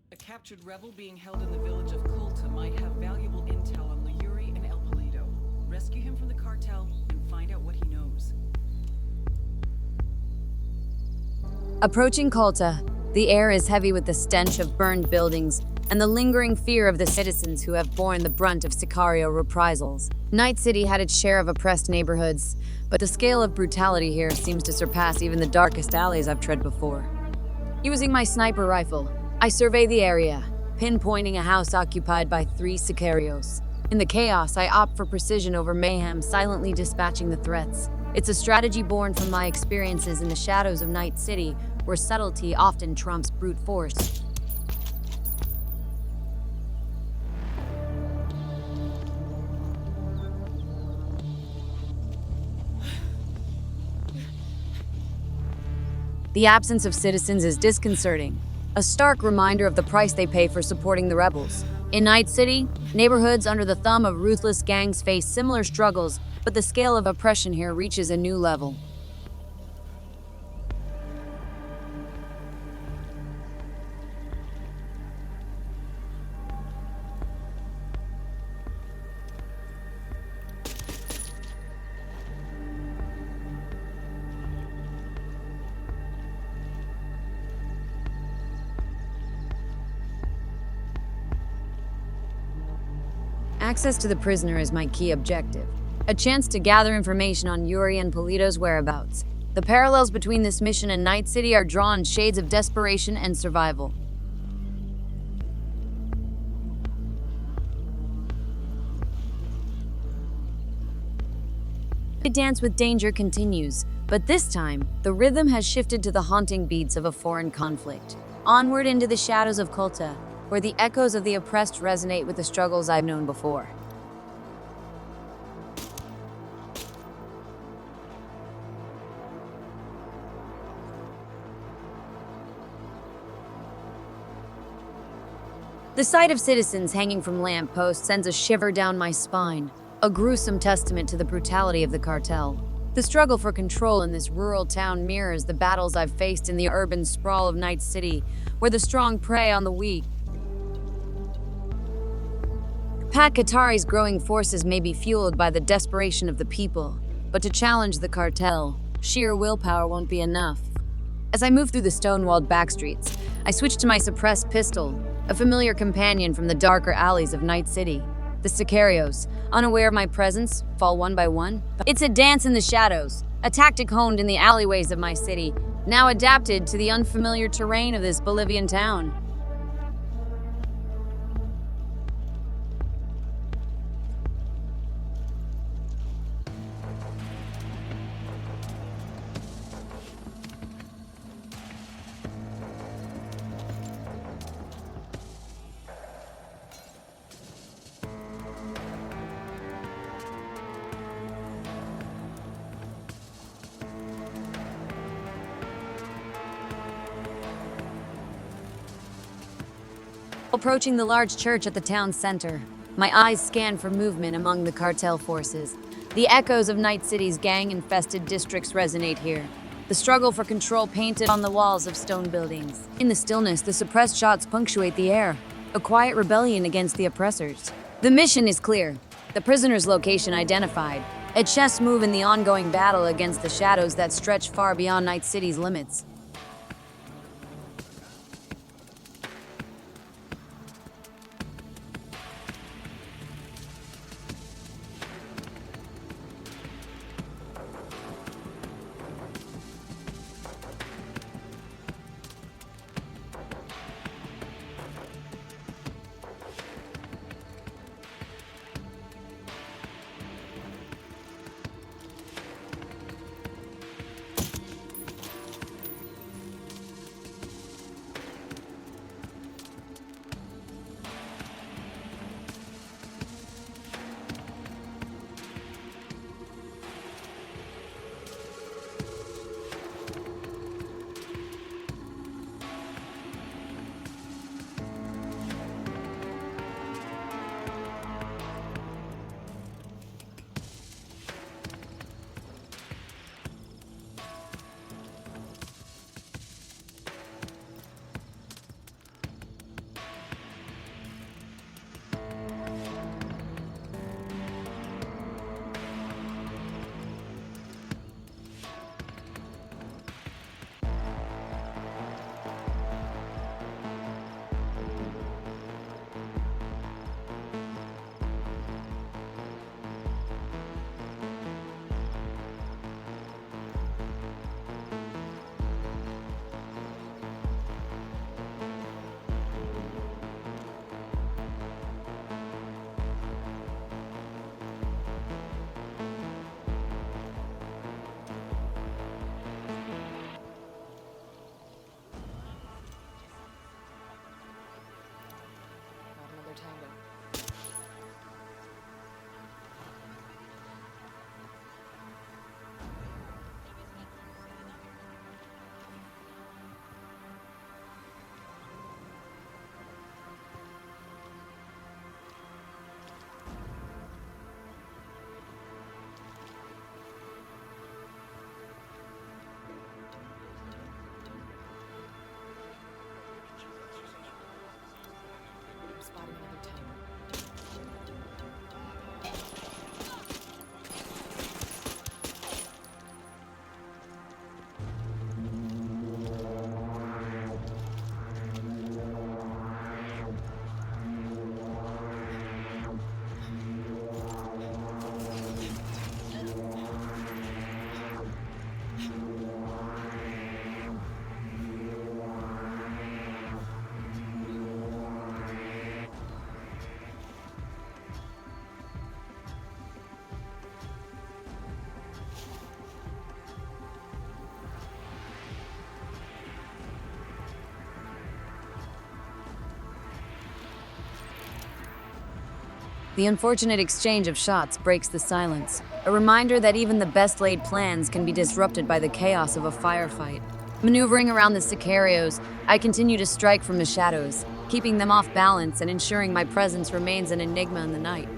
A captured rebel being held in the village of Culta might have valuable intel on the YURI and El Polito. Rescue him from the cartel and find out what he knows. Approaching Culta, the air is heavy with the stench of burned buildings and the lingering fear of the citizens who have borne the brunt of Sicario reprisals. Night City had its share of oppressed neighborhoods, but the scale of brutality here seems to surpass even the darkest alleys I've tread before. Using my sniper rifle, I survey the area, pinpointing a house occupied by 3 Sicarios. In the chaos, I opt for precision over mayhem, silently dispatching the threats. It's a strategy born from my experiences in the shadows of Night City, where subtlety often trumps brute force. The absence of citizens is disconcerting, a stark reminder of the price they pay for supporting the rebels. In Night City, neighborhoods under the thumb of ruthless gangs face similar struggles, but the scale of oppression here reaches a new level. Access to the prisoner is my key objective. A chance to gather information on YURI and Polito's whereabouts. The parallels between this mission and Night City are drawn shades of desperation and survival. The dance with danger continues, but this time, the rhythm has shifted to the haunting beats of a foreign conflict. Onward into the shadows of Culta, where the echoes of the oppressed resonate with the struggles I've known before. The sight of citizens hanging from lampposts sends a shiver down my spine, a gruesome testament to the brutality of the cartel. The struggle for control in this rural town mirrors the battles I've faced in the urban sprawl of Night City, where the strong prey on the weak. Pat Qatari's growing forces may be fueled by the desperation of the people, but to challenge the cartel, sheer willpower won't be enough. As I move through the stone-walled backstreets, I switch to my suppressed pistol, a familiar companion from the darker alleys of Night City. The Sicarios, unaware of my presence, fall one by one. It's a dance in the shadows, a tactic honed in the alleyways of my city, now adapted to the unfamiliar terrain of this Bolivian town. Approaching the large church at the town center, my eyes scan for movement among the cartel forces. The echoes of Night City's gang-infested districts resonate here, the struggle for control painted on the walls of stone buildings. In the stillness, the suppressed shots punctuate the air, a quiet rebellion against the oppressors. The mission is clear, the prisoner's location identified, a chess move in the ongoing battle against the shadows that stretch far beyond Night City's limits. The unfortunate exchange of shots breaks the silence, a reminder that even the best laid plans can be disrupted by the chaos of a firefight. Maneuvering around the sicarios, I continue to strike from the shadows, keeping them off balance and ensuring my presence remains an enigma in the night.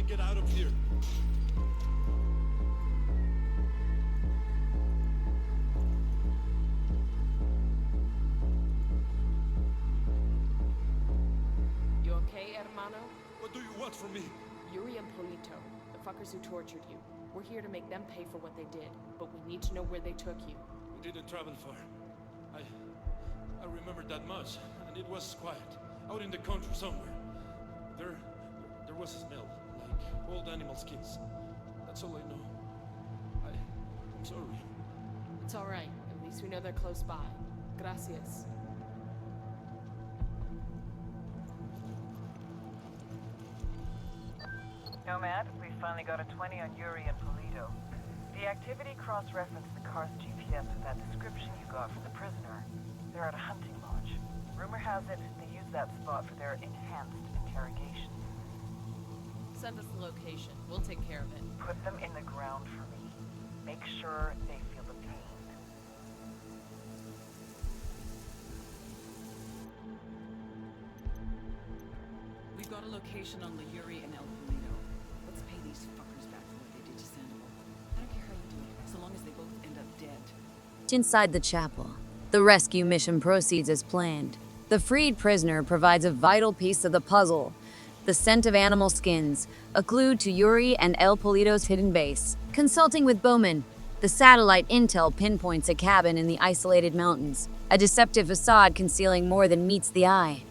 Get out of here. You okay, hermano? What do you want from me? Yuri and Polito, the fuckers who tortured you. We're here to make them pay for what they did, but we need to know where they took you. We didn't travel far. I remember that much, and it was quiet, out in the country somewhere. There was a smell, like old animal skins. That's all I know. I'm sorry. It's all right. At least we know they're close by. Gracias. Nomad, we finally got a 20 on Yuri and Polito. The activity cross-referenced the car's GPS with that description you got from the prisoner. They're at a hunting lodge. Rumor has it they use that spot for their enhanced interrogations. Send us the location. We'll take care of it. Put them in the ground for me. Make sure they feel the pain. We've got a location on the YURI and El Polito. Let's pay these fuckers back for what they did dead. Inside the chapel, the rescue mission proceeds as planned. The freed prisoner provides a vital piece of the puzzle: the scent of animal skins, a clue to Yuri and El Polito's hidden base. Consulting with Bowman, the satellite intel pinpoints a cabin in the isolated mountains, a deceptive facade concealing more than meets the eye.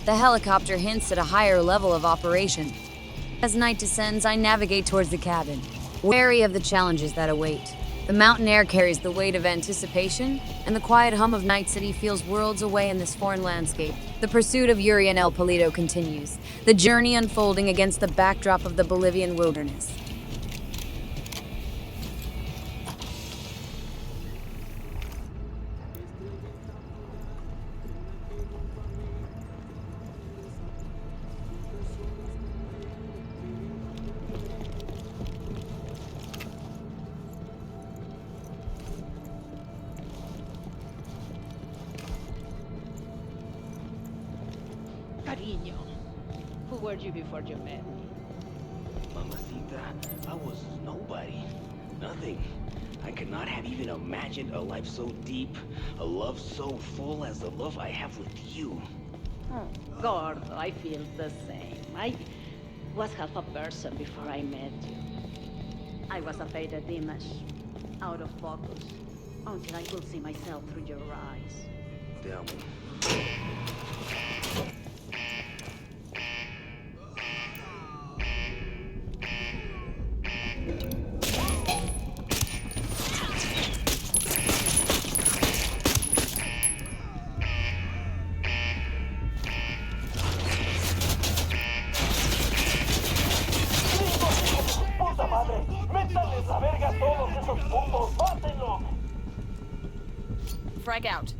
The helicopter hints at a higher level of operation. As night descends, I navigate towards the cabin, wary of the challenges that await. The mountain air carries the weight of anticipation, and the quiet hum of Night City feels worlds away in this foreign landscape. The pursuit of Yuri and El Polito continues, the journey unfolding against the backdrop of the Bolivian wilderness. Cariño, who were you before you met me? Mamacita, I was nobody. Nothing. I could not have even imagined a life so deep, a love so full as the love I have with you. Oh, Gordo, I feel the same. I was half a person before I met you. I was a faded image, out of focus, until I could see myself through your eyes. Te amo. Frag out.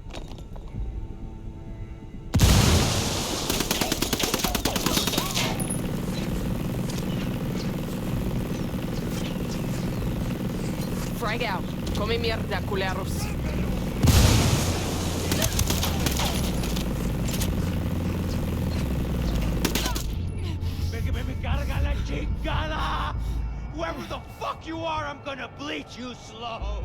Frag out. Come mierda, culeros. Me carga la chingada! Whoever the fuck you are, I'm gonna bleach you slow!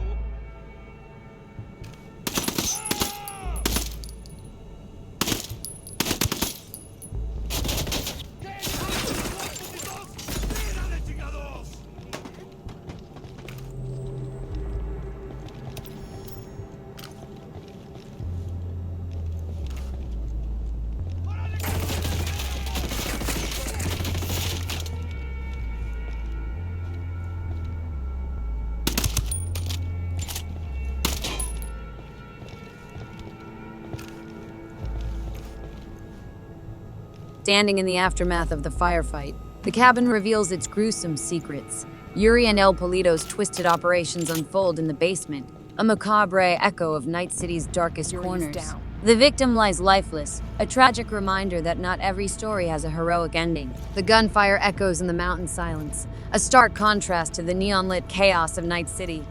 Standing in the aftermath of the firefight, the cabin reveals its gruesome secrets. Yuri and El Polito's twisted operations unfold in the basement, a macabre echo of Night City's darkest Yuri is corners. down. The victim lies lifeless, a tragic reminder that not every story has a heroic ending. The gunfire echoes in the mountain silence, a stark contrast to the neon-lit chaos of Night City.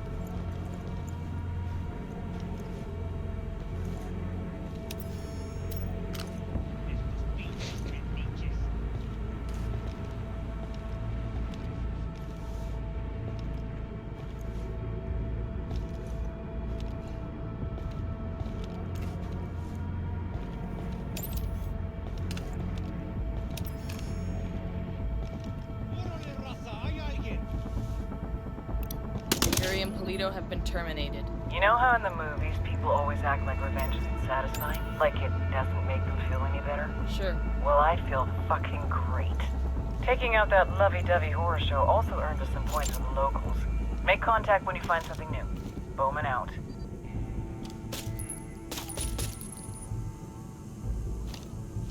Yuri and Polito have been terminated. You know how in the movies people always act like revenge isn't satisfying? Like it doesn't make them feel any better? Sure. Well, I feel fucking great. Taking out that lovey-dovey horror show also earned us some points with the locals. Make contact when you find something new. Bowman out.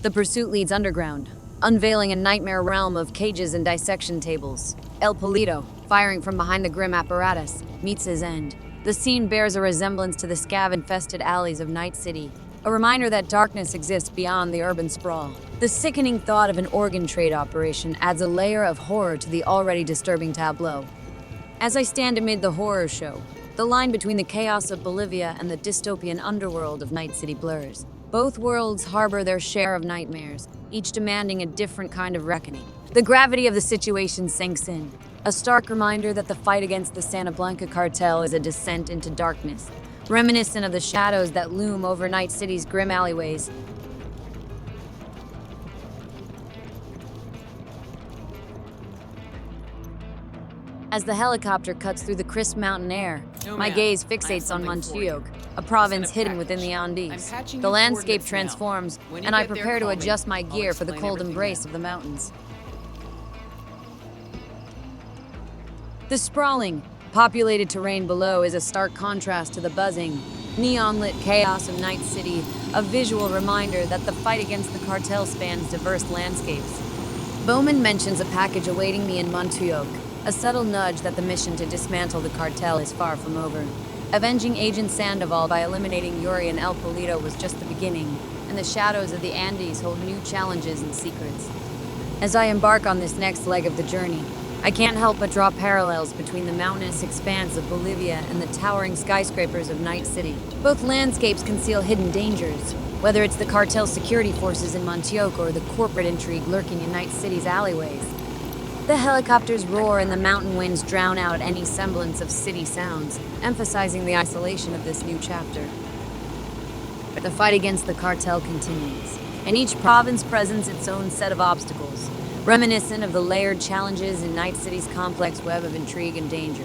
The pursuit leads underground, unveiling a nightmare realm of cages and dissection tables. El Polito, firing from behind the grim apparatus, meets his end. The scene bears a resemblance to the scav-infested alleys of Night City, a reminder that darkness exists beyond the urban sprawl. The sickening thought of an organ trade operation adds a layer of horror to the already disturbing tableau. As I stand amid the horror show, the line between the chaos of Bolivia and the dystopian underworld of Night City blurs. Both worlds harbor their share of nightmares, each demanding a different kind of reckoning. The gravity of the situation sinks in, a stark reminder that the fight against the Santa Blanca cartel is a descent into darkness, reminiscent of the shadows that loom over Night City's grim alleyways. As the helicopter cuts through the crisp mountain air, my gaze fixates on Montuyoc, a province hidden within the Andes. The landscape transforms, and I prepare to adjust my gear for the cold embrace of the mountains. The sprawling, populated terrain below is a stark contrast to the buzzing, neon-lit chaos of Night City, a visual reminder that the fight against the cartel spans diverse landscapes. Bowman mentions a package awaiting me in Montuyoc, a subtle nudge that the mission to dismantle the cartel is far from over. Avenging Agent Sandoval by eliminating YURI and El Polito was just the beginning, and the shadows of the Andes hold new challenges and secrets. As I embark on this next leg of the journey, I can't help but draw parallels between the mountainous expanse of Bolivia and the towering skyscrapers of Night City. Both landscapes conceal hidden dangers, whether it's the cartel security forces in Montuyoc or the corporate intrigue lurking in Night City's alleyways. The helicopter's roar and the mountain winds drown out any semblance of city sounds, emphasizing the isolation of this new chapter. But the fight against the cartel continues, and each province presents its own set of obstacles, reminiscent of the layered challenges in Night City's complex web of intrigue and danger.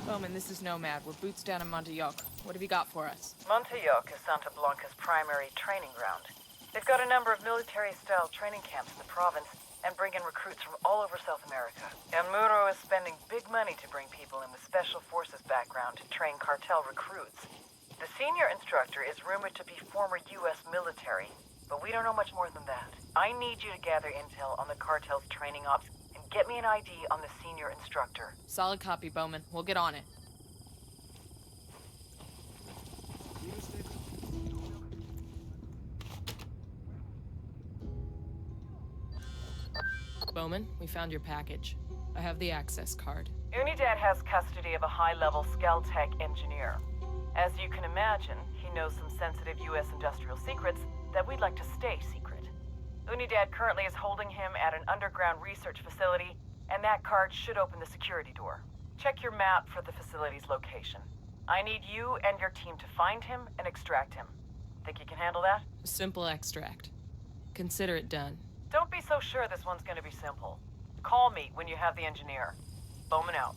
Bowman, this is Nomad. We're boots down in Montuyoc. What have you got for us? Montuyoc is Santa Blanca's primary training ground. They've got a number of military-style training camps in the province and bring in recruits from all over South America. El Muro is spending big money to bring people in with special forces background to train cartel recruits. The senior instructor is rumored to be former U.S. military, but we don't know much more than that. I need you to gather intel on the cartel's training ops and get me an ID on the senior instructor. Solid copy, Bowman. We'll get on it. Bowman, we found your package. I have the access card. Unidad has custody of a high-level Skeltech engineer. As you can imagine, he knows some sensitive U.S. industrial secrets that we'd like to stay secret. Unidad currently is holding him at an underground research facility, and that card should open the security door. Check your map for the facility's location. I need you and your team to find him and extract him. Think you can handle that? Simple extract. Consider it done. Don't be so sure this one's gonna be simple. Call me when you have the engineer. Bowman out.